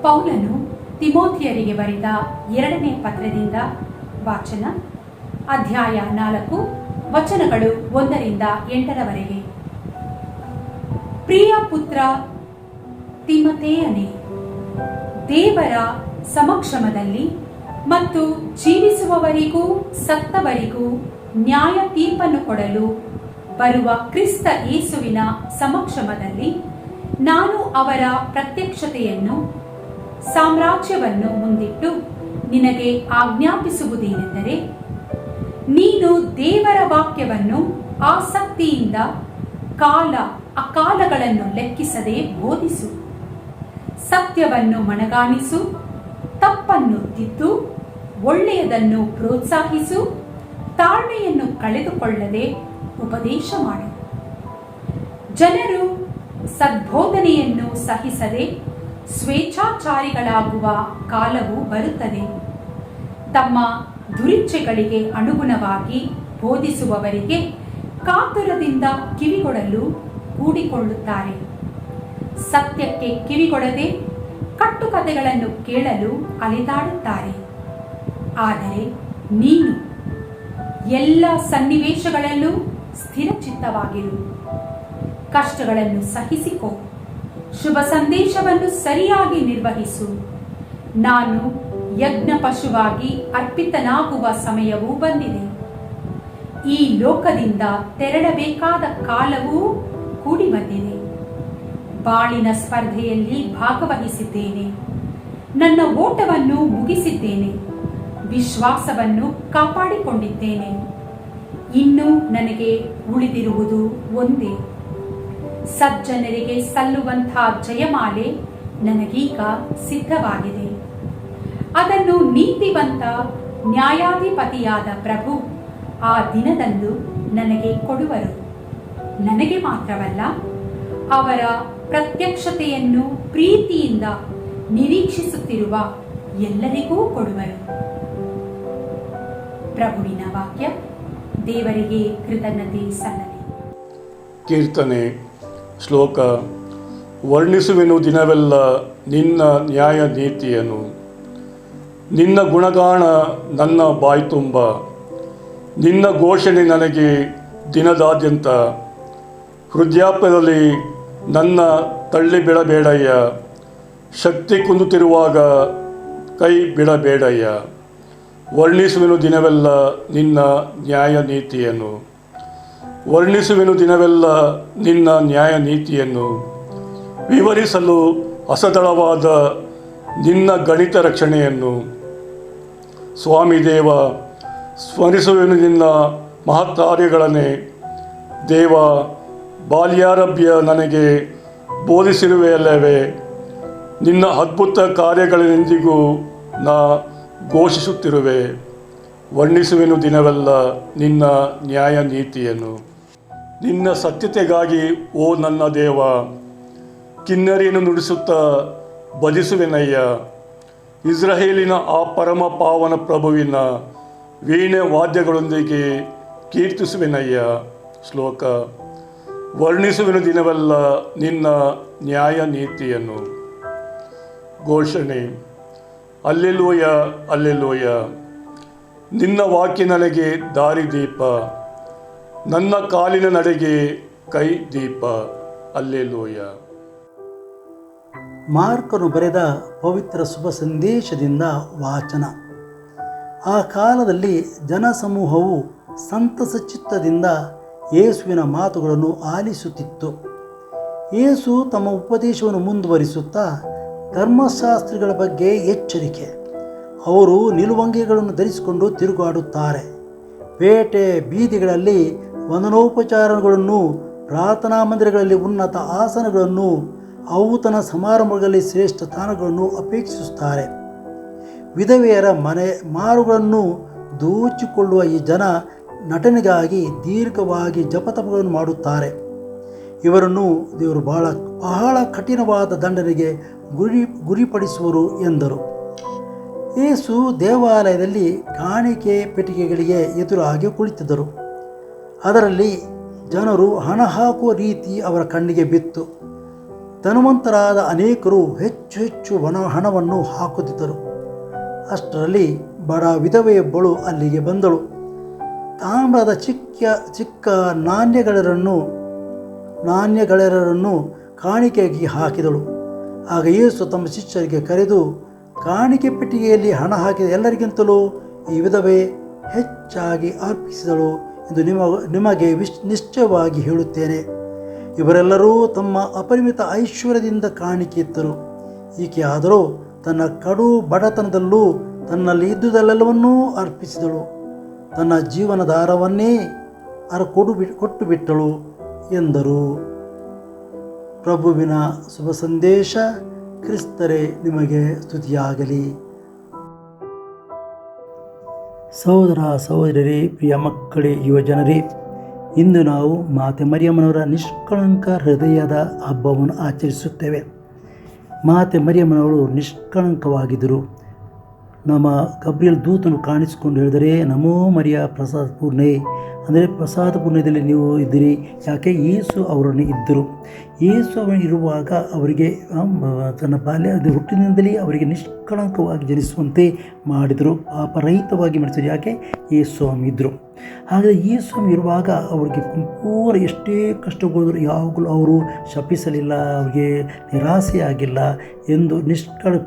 ಪೌಲನು ತಿಮೋಥಿಯರಿಗೆ ಬರೆದ 2ನೇ ಪತ್ರದಿಂದ ವಾಚನ, ಅಧ್ಯಾಯ 4, ವಚನಗಳು 1ರಿಂದ 8ರವರೆಗೆ. ಪ್ರಿಯ ಪುತ್ರ ತಿಮೊಥೆಯನೇ, ದೇವರ ಸಮಕ್ಷಮದಲ್ಲಿ ಮತ್ತು ಜೀವಿಸುವವರಿಗೂ ಸತ್ತವರಿಗೂ ನ್ಯಾಯ ತೀರ್ಪನ್ನು ಕೊಡಲು ಬರುವ ಕ್ರಿಸ್ತ ಯೇಸುವಿನ ಸಮಕ್ಷಮದಲ್ಲಿ ನಾನು ಅವರ ಪ್ರತ್ಯಕ್ಷತೆಯನ್ನು ಸಾಮ್ರಾಜ್ಯವನ್ನು ಮುಂದಿಟ್ಟು ನಿನಗೆ ಆಜ್ಞಾಪಿಸುವುದೇನೆಂದರೆ, ನೀನು ದೇವರ ವಾಕ್ಯವನ್ನು ಆಸಕ್ತಿಯಿಂದ ಕಾಲ ಅಕಾಲಗಳನ್ನು ಲೆಕ್ಕಿಸದೆ ಬೋಧಿಸು. ಸತ್ಯವನ್ನು ಮನಗಾಣಿಸು, ತಪ್ಪನ್ನು ತಿದ್ದು, ಒಳ್ಳೆಯದನ್ನು ಪ್ರೋತ್ಸಾಹಿಸು, ತಾಳ್ಮೆಯನ್ನು ಕಳೆದುಕೊಳ್ಳದೆ ಉಪದೇಶ ಮಾಡು. ಜನರು ಸದ್ಬೋಧನೆಯನ್ನು ಸಹಿಸದೆ ಸ್ವೇಚ್ಛಾಚಾರಿಗಳಾಗುವ ಕಾಲವು ಬರುತ್ತದೆ. ತಮ್ಮ ದುರಿಚ್ಛೆಗಳಿಗೆ ಅನುಗುಣವಾಗಿ ಬೋಧಿಸುವವರಿಗೆ ಕಾತುರದಿಂದ ಕಿವಿಗೊಡಲು ಹೂಡಿಕೊಳ್ಳುತ್ತಾರೆ. ಸತ್ಯಕ್ಕೆ ಕಿವಿಗೊಡದೆ ಕಟ್ಟುಕಥೆಗಳನ್ನು ಕೇಳಲು ಅಲೆದಾಡುತ್ತಾರೆ. ಆದರೆ ನೀನು ಎಲ್ಲ ಸನ್ನಿವೇಶಗಳಲ್ಲೂ ಸ್ಥಿರಚಿತ್ತವಾಗಿರು. ಕಷ್ಟಗಳನ್ನು ಸಹಿಸಿಕೋ. ಶುಭ ಸಂದೇಶವನ್ನು ಸರಿಯಾಗಿ ನಿರ್ವಹಿಸು. ನಾನು ಯಜ್ಞ ಪಶುವಾಗಿ ಅರ್ಪಿತನಾಗುವ ಸಮಯವೂ ಬಂದಿದೆ. ಈ ಲೋಕದಿಂದ ತೆರಳಬೇಕಾದ ಕಾಲವೂ ಕೂಡಿ ಬಂದಿದೆ. ಬಾಳಿನ ಸ್ಪರ್ಧೆಯಲ್ಲಿ ಭಾಗವಹಿಸಿದ್ದೇನೆ. ನನ್ನ ಓಟವನ್ನು ಮುಗಿಸಿದ್ದೇನೆ. ವಿಶ್ವಾಸವನ್ನು ಕಾಪಾಡಿಕೊಂಡಿದ್ದೇನೆ. ಇನ್ನು ನನಗೆ ಉಳಿದಿರುವುದು ಒಂದೇ. ಸಜ್ಜನರಿಗೆ ಸಲ್ಲುವಂತಹ ಜಯಮಾಲೆ ನನಗೀಗ ಸಿದ್ಧವಾಗಿದೆ. ಅದನ್ನು ನೀತಿವಂತ ನ್ಯಾಯಾಧಿಪತಿಯಾದ ಪ್ರಭು ಆ ದಿನದಂದು ನನಗೆ ಕೊಡುವರು. ನನಗೆ ಮಾತ್ರವಲ್ಲ, ಅವರ ಪ್ರತ್ಯಕ್ಷತೆಯನ್ನು ಪ್ರೀತಿಯಿಂದ ನಿರೀಕ್ಷಿಸುತ್ತಿರುವ ಎಲ್ಲರಿಗೂ ಕೊಡುವರು. ಪ್ರಭುವಿನ ವಾಕ್ಯ. ದೇವರಿಗೆ ಕೃತಜ್ಞತೆ ಸಲ್ಲಲಿ. ಕೀರ್ತನೆ. ಶ್ಲೋಕ. ವರ್ಣಿಸುವೆನು ದಿನವೆಲ್ಲ ನಿನ್ನ ನ್ಯಾಯ ನೀತಿಯನ್ನು. ನಿನ್ನ ಗುಣಗಾನ ನನ್ನ ಬಾಯ್ತುಂಬ. ನಿನ್ನ ಘೋಷಣೆ ನನಗೆ ದಿನದಾದ್ಯಂತ. ಹೃದಯಾಪದಲ್ಲಿ ನನ್ನ ತಳ್ಳಿ ಬಿಡಬೇಡಯ್ಯ. ಶಕ್ತಿ ಕುಂದುತ್ತಿರುವಾಗ ಕೈ ಬಿಡಬೇಡಯ್ಯ. ವರ್ಣಿಸುವೆನು ದಿನವೆಲ್ಲ ನಿನ್ನ ನ್ಯಾಯ ನೀತಿಯನ್ನು. ವರ್ಣಿಸುವೆನು ದಿನವೆಲ್ಲ ನಿನ್ನ ನ್ಯಾಯ ನೀತಿಯನ್ನು. ವಿವರಿಸಲು ಅಸದಳವಾದ ನಿನ್ನ ಗಣಿತ ರಕ್ಷಣೆಯನ್ನು. ಸ್ವಾಮಿ ದೇವ, ಸ್ಮರಿಸುವೆನು ನಿನ್ನ ಮಹತ್ಕಾರ್ಯಗಳನ್ನೇ. ದೇವ, ಬಾಲ್ಯಾರಭ್ಯ ನನಗೆ ಬೋಧಿಸಿರುವೆಯಲ್ಲವೇ. ನಿನ್ನ ಅದ್ಭುತ ಕಾರ್ಯಗಳೆಂದಿಗೂ ನಾ ಘೋಷಿಸುತ್ತಿರುವೆ. ವರ್ಣಿಸುವೆನು ದಿನವೆಲ್ಲ ನಿನ್ನ ನ್ಯಾಯ ನೀತಿಯನ್ನು. ನಿನ್ನ ಸತ್ಯತೆಗಾಗಿ ಓ ನನ್ನ ದೇವ, ಕಿನ್ನರಿಯನ್ನು ನುಡಿಸುತ್ತಾ ಭಜಿಸುವೆನಯ್ಯ. ಇಸ್ರಾಯೇಲಿನ ಆ ಪರಮ ಪಾವನ ಪ್ರಭುವಿನ ವೀಣೆ ವಾದ್ಯಗಳೊಂದಿಗೆ ಕೀರ್ತಿಸುವೆನಯ್ಯ. ಶ್ಲೋಕ. ವರ್ಣಿಸುವೆನು ದಿನವೆಲ್ಲ ನಿನ್ನ ನ್ಯಾಯ ನೀತಿಯನ್ನು. ಘೋಷಣೆ. Alleluia, alleluia. ನಿನ್ನ ವಾಕ್ಯ ನನಗೆ ದಾರಿದೀಪ, ನನ್ನ ಕಾಲಿನ ನಡೆಗೆ ಕೈ ದೀಪ. ಅಲ್ಲೆಲೂಯ. ಮಾರ್ಕನು ಬರೆದ ಪವಿತ್ರ ಶುಭ ಸಂದೇಶದಿಂದ ವಾಚನ. ಆ ಕಾಲದಲ್ಲಿ ಜನಸಮೂಹವು ಸಂತಸ ಚಿತ್ತದಿಂದ ಯೇಸುವಿನ ಮಾತುಗಳನ್ನು ಆಲಿಸುತ್ತಿತ್ತು. ಯೇಸು ತಮ್ಮ ಉಪದೇಶವನ್ನು ಮುಂದುವರಿಸುತ್ತಾ ಧರ್ಮಶಾಸ್ತ್ರಿಗಳ ಬಗ್ಗೆ ಎಚ್ಚರಿಕೆ. ಅವರು ನಿಲುವಂಗಿಗಳನ್ನು ಧರಿಸಿಕೊಂಡು ತಿರುಗಾಡುತ್ತಾರೆ. ಪೇಟೆ ಬೀದಿಗಳಲ್ಲಿ ವಂದನೋಪಚಾರಗಳನ್ನು, ಪ್ರಾರ್ಥನಾ ಮಂದಿರಗಳಲ್ಲಿ ಉನ್ನತ ಆಸನಗಳನ್ನು, ಔತಣ ಸಮಾರಂಭಗಳಲ್ಲಿ ಶ್ರೇಷ್ಠ ಸ್ಥಾನಗಳನ್ನು ಅಪೇಕ್ಷಿಸುತ್ತಾರೆ. ವಿಧವೆಯರ ಮನೆ ಮಾರುಗಳನ್ನು ದೋಚಿಕೊಳ್ಳುವ ಈ ಜನ ನಟನೆಗಾಗಿ ದೀರ್ಘವಾಗಿ ಜಪತಪಗಳನ್ನು ಮಾಡುತ್ತಾರೆ. ಇವರನ್ನು ದೇವರು ಬಹಳ ಕಠಿಣವಾದ ದಂಡನೆಗೆ ಗುರಿಪಡಿಸುವರು ಎಂದರು. ಯೇಸು ದೇವಾಲಯದಲ್ಲಿ ಕಾಣಿಕೆ ಪೆಟ್ಟಿಗೆಗಳಿಗೆ ಎದುರಾಗಿ ಕುಳಿತಿದ್ದರು. ಅದರಲ್ಲಿ ಜನರು ಹಣ ಹಾಕುವ ರೀತಿ ಅವರ ಕಣ್ಣಿಗೆ ಬಿತ್ತು. ಧನವಂತರಾದ ಅನೇಕರು ಹೆಚ್ಚು ಹೆಚ್ಚು ಹಣವನ್ನು ಹಾಕುತ್ತಿದ್ದರು. ಅಷ್ಟರಲ್ಲಿ ಬಡ ವಿಧವೆಯೊಬ್ಬಳು ಅಲ್ಲಿಗೆ ಬಂದಳು. ತಾಮ್ರದ ಚಿಕ್ಕ ನಾಣ್ಯಗಳೆರಡನ್ನು ಕಾಣಿಕೆಯಾಗಿ ಹಾಕಿದಳು. ಆಗ ಯೇಸು ತಮ್ಮ ಶಿಷ್ಯರಿಗೆ ಕರೆದು, ಕಾಣಿಕೆ ಪೆಟ್ಟಿಗೆಯಲ್ಲಿ ಹಣ ಹಾಕಿದ ಎಲ್ಲರಿಗಿಂತಲೂ ಈ ವಿಧವೆ ಹೆಚ್ಚಾಗಿ ಅರ್ಪಿಸಿದಳು ಎಂದು ನಿಮಗೆ ನಿಶ್ಚಯವಾಗಿ ಹೇಳುತ್ತೇನೆ. ಇವರೆಲ್ಲರೂ ತಮ್ಮ ಅಪರಿಮಿತ ಐಶ್ವರ್ಯದಿಂದ ಕಾಣಿಕೆ ಇತ್ತರು. ಈಕೆ ಆದರೂ ತನ್ನ ಕಡು ಬಡತನದಲ್ಲೂ ತನ್ನಲ್ಲಿ ಇದ್ದುದೆಲ್ಲವನ್ನೂ ಅರ್ಪಿಸಿದಳು. ತನ್ನ ಜೀವನಧಾರವನ್ನೇ ಕೊಟ್ಟು ಬಿಟ್ಟಳು ಎಂದರು. ಪ್ರಭುವಿನ ಶುಭ ಸಂದೇಶ. ಕ್ರಿಸ್ತರೇ ನಿಮಗೆ ಸ್ತುತಿಯಾಗಲಿ. ಸಹೋದರ ಸಹೋದರರೇ, ಪ್ರಿಯ ಮಕ್ಕಳೇ, ಯುವಜನರೇ, ಇಂದು ನಾವು ಮಾತೆ ಮರಿಯಮ್ಮನವರ ನಿಷ್ಕಳಂಕ ಹೃದಯದ ಹಬ್ಬವನ್ನು ಆಚರಿಸುತ್ತೇವೆ. ಮಾತೆ ಮರಿಯಮ್ಮನವರು ನಿಷ್ಕಳಂಕವಾಗಿದ್ದರು. ನಮ್ಮ ಗಬ್ರಿಯಲ್ ದೂತನು ಕಾಣಿಸಿಕೊಂಡು ಹೇಳಿದರೆ, ನಮೋ ಮರಿಯ ಪ್ರಸಾದ ಪೂರ್ಣೆ, ಅಂದರೆ ಪ್ರಸಾದ ಪೂರ್ಣದಲ್ಲಿ ನೀವು ಇದ್ದೀರಿ. ಯಾಕೆ? ಯೇಸು ಅವರನ್ನು ಇದ್ದರು. ಯೇಸು ಅವನು ಇರುವಾಗ ಅವರಿಗೆ ತನ್ನ ಹುಟ್ಟಿನಿಂದಲೇ ಅವರಿಗೆ ನಿಷ್ಕಳಂಕವಾಗಿ ಜನಿಸುವಂತೆ ಮಾಡಿದರು, ಪಾಪರಹಿತವಾಗಿ ಮಾಡಿಸಿದರು. ಯಾಕೆ? ಯೇಸು ಸ್ವಾಮಿ ಇದ್ದರು. ಹಾಗಾದರೆ ಯೇಸು ಸ್ವಾಮಿ ಇರುವಾಗ ಅವರಿಗೆ ಪೂರ ಎಷ್ಟೇ ಕಷ್ಟಗಳು ಯಾವಾಗಲೂ ಅವರು ಶಪಿಸಲಿಲ್ಲ, ಅವರಿಗೆ ನಿರಾಸೆಯಾಗಿಲ್ಲ ಎಂದು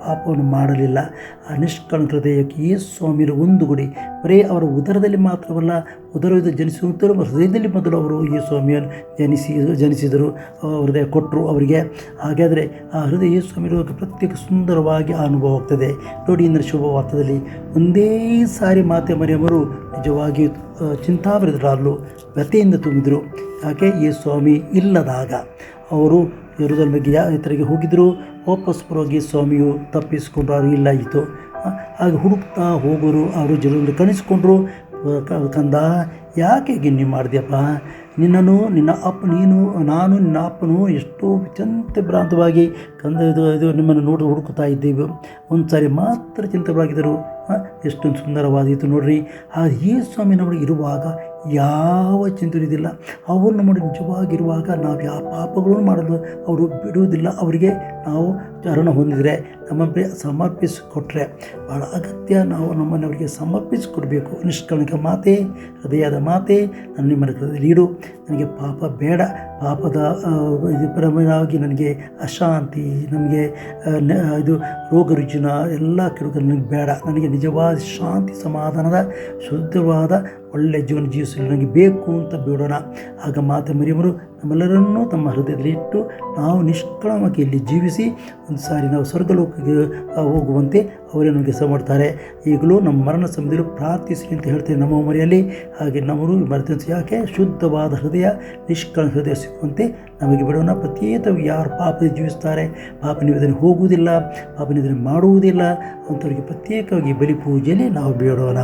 ಪಾಪವನ್ನು ಮಾಡಲಿಲ್ಲ. ಆ ನಿಷ್ಕಳಂಕ ಹೃದಯಕ್ಕೆ ಯೇಸು ಸ್ವಾಮಿಯ ಒಂದು ಗುಡಿ. ಬರೀ ಅವರ ಉದರದಲ್ಲಿ ಮಾತ್ರವಲ್ಲ, ಉದರದಿಂದ ಜನಿಸುವಂತರೂ ಹೃದಯದಲ್ಲಿ ಮೊದಲು ಅವರು ಯೇಸು ಸ್ವಾಮಿಯನ್ನು ಜನಿಸಿದರು, ಹೃದಯ ಕೊಟ್ಟರು ಅವರಿಗೆ. ಹಾಗಾದರೆ ಆ ಹೃದಯ ಯೇಸು ಸ್ವಾಮಿ ಇರುವಾಗ ಪ್ರತ್ಯೇಕ ಸುಂದರವಾಗಿ ಅನುಭವ ಆಗ್ತದೆ. ನೋಡಿ, ಇಂದಿನ ಶುಭವಾರ್ತೆಯಲ್ಲಿ ಒಂದೇ ಸಾರಿ ಮಾತೆ ಮರಿಯಮ್ಮರು ನಿಜವಾಗಿ ಚಿಂತಾಭರಿತರಾಗಲು ವ್ಯಥೆಯಿಂದ ತುಂಬಿದರು. ಯಾಕೆ? ಯೇಸು ಸ್ವಾಮಿ ಇಲ್ಲದಾಗ ಅವರು ಯೆರೂಸಲೇಮಿಗೆ ಇತರಿಗೆ ಹೋಗಿದ್ದರು. ವಾಪಸ್ ಬರುವಾಗ ಸ್ವಾಮಿಯು ತಪ್ಪಿಸಿಕೊಂಡ್ರು, ಅವರು ಇಲ್ಲ ಇತ್ತು. ಹಾಗೆ ಹುಡುಕ್ತಾ ಹೋಗೋರು ಅವರು ಜನರಲ್ಲಿ ಕನಿಸ್ಕೊಂಡ್ರು. ಕಂದ, ಯಾಕೆ ಗಿನ್ನಿ ಮಾಡಿದ್ಯಪ್ಪ? ನಾನು ನಿನ್ನ ಅಪ್ಪನು ಎಷ್ಟೋ ಚಿಂತೆಭ್ರಾಂತವಾಗಿ ಇದು ನಿಮ್ಮನ್ನು ಹುಡುಕುತ್ತಾ ಇದ್ದೇವೆ. ಒಂದು ಸಾರಿ ಮಾತ್ರ ಚಿಂತೆಭ್ರಾಂತರಾಗಿದ್ದರು. ಎಷ್ಟೊಂದು ಸುಂದರವಾದಿತ್ತು ನೋಡ್ರಿ. ಆ ಯೇಸು ಸ್ವಾಮಿ ನಮಗೆ ಇರುವಾಗ ಯಾವ ಚಿಂತೆ ಇರೋದಿಲ್ಲ. ಅವರು ನಮ್ಮ ನಿಜವಾಗಿರುವಾಗ ನಾವು ಯಾವ ಪಾಪಗಳನ್ನು ಮಾಡಲು ಅವರು ಬಿಡುವುದಿಲ್ಲ. ಅವರಿಗೆ ನಾವು ಚರಣ ಹೊಂದಿದರೆ, ನಮ್ಮನ್ನು ಸಮರ್ಪಿಸಿಕೊಟ್ರೆ ಭಾಳ ಅಗತ್ಯ. ನಾವು ನಮ್ಮನ್ನು ಅವರಿಗೆ ಸಮರ್ಪಿಸಿಕೊಡ್ಬೇಕು. ನಿಷ್ಕಳಂಕ ಮಾತೆ, ಹೃದಯದ ಮಾತೆ, ನನ್ನ ನಿಮ್ಮ ಹೃದಯದಲ್ಲಿ ಇಡು. ನನಗೆ ಪಾಪ ಬೇಡ. ಪಾಪದ ಪರಿಣಾಮವಾಗಿ ನನಗೆ ಅಶಾಂತಿ, ನನಗೆ ಇದು ರೋಗ ರುಜಿನ ಎಲ್ಲ ಕೆಡುಕಲು ನನಗೆ ಬೇಡ. ನನಗೆ ನಿಜವಾದ ಶಾಂತಿ, ಸಮಾಧಾನದ ಶುದ್ಧವಾದ ಒಳ್ಳೆಯ ಜೀವನ ಜೀವಿಸಲು ನನಗೆ ಬೇಕು ಅಂತ ಬೇಡೋಣ. ಆಗ ಮಾತೆ ಮರಿಯಮ್ಮರು ನಮ್ಮೆಲ್ಲರನ್ನೂ ತಮ್ಮ ಹೃದಯದಲ್ಲಿ ಇಟ್ಟು ನಾವು ನಿಷ್ಕಳಂಕವಾಗಿ ಇಲ್ಲಿ ಜೀವಿಸಿ ಒಂದು ಸಾರಿ ನಾವು ಸ್ವರ್ಗಲೋಕಕ್ಕೆ ಹೋಗುವಂತೆ ಅವರೇ ನಮಗೆ ಸಹ ಮಾಡ್ತಾರೆ. ಈಗಲೂ ನಮ್ಮ ಮರಣ ಸಮಯದಲ್ಲೂ ಪ್ರಾರ್ಥಿಸಿ ಅಂತ ಹೇಳ್ತೇವೆ ನಮ್ಮ ಮರಿಯಲ್ಲಿ. ಹಾಗೆ ನಮ್ಮನ್ನು ಮರೆತ ಯಾಕೆ? ಶುದ್ಧವಾದ ಹೃದಯ, ನಿಷ್ಕಳಂಕ ಹೃದಯ ಸಿಕ್ಕುವಂತೆ ನಮಗೆ ಬಿಡೋಣ. ಪ್ರತ್ಯೇಕವಾಗಿ ಯಾರು ಪಾಪದಲ್ಲಿ ಜೀವಿಸ್ತಾರೆ, ಪಾಪ ನಿವೇದನೆ ಹೋಗುವುದಿಲ್ಲ, ಪಾಪ ನಿವೇದನೆ ಮಾಡುವುದಿಲ್ಲ ಅಂಥವರಿಗೆ ಪ್ರತ್ಯೇಕವಾಗಿ ಬಲಿ ಪೂಜೆಯಲ್ಲಿ ನಾವು ಬೇಡೋಣ.